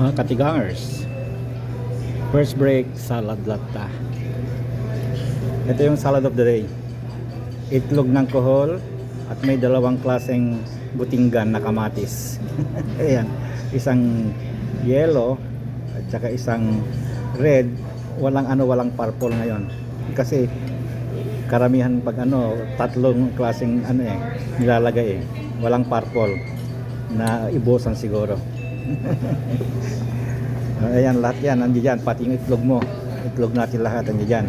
Mga katigangers, first break, salad latta. Ito yung salad of the day. Itlog ng kohol at may dalawang klaseng butinggan na kamatis. Ayan, isang yellow at saka isang red. Walang purple ngayon. Kasi karamihan pag tatlong klaseng nilalagay eh. Walang purple na ibusan siguro. Ayan, lahat yan nandiyan dyan, pati yung itlog mo, itlog natin lahat nandiyan dyan.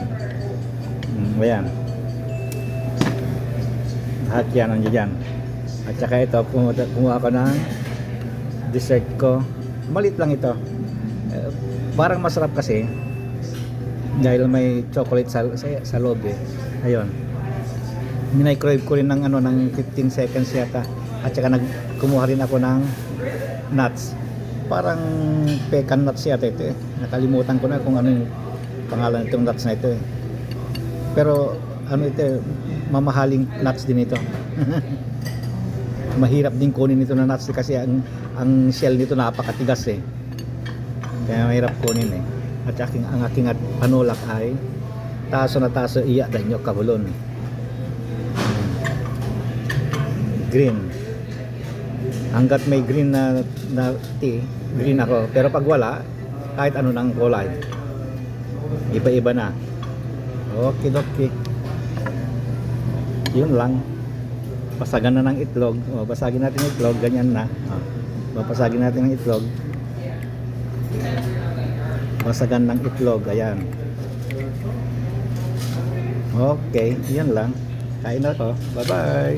Ayan, lahat yan nandiyan dyan. At saka ito, kumuha ko ng dessert ko, maliit lang ito, parang masarap kasi dahil may chocolate sa loob eh. Ayun, minicrowave ko rin ng ng 15 seconds yata. At saka kumuha rin ako ng nuts, parang pecan nuts yata ito eh. Nakalimutan ko na kung ano yung pangalan itong nuts na ito eh. Pero ito, mamahaling nuts din ito. Mahirap din kunin ito na nuts kasi ang shell nito napakatigas eh. Kaya mahirap kunin eh. At ang aking panulak ay taso na taso iya danyo kabulon. Green. Hanggat may green na tea, green ako. Pero pag wala, kahit ano nang kulay, iba-iba na. Okay. Yun lang. Basagan na ng itlog. Basagin natin ng itlog, ganyan na. Babasagin natin ng itlog. Basagan ng itlog, ayan. Okay, yun lang. Kain na ako. Bye-bye.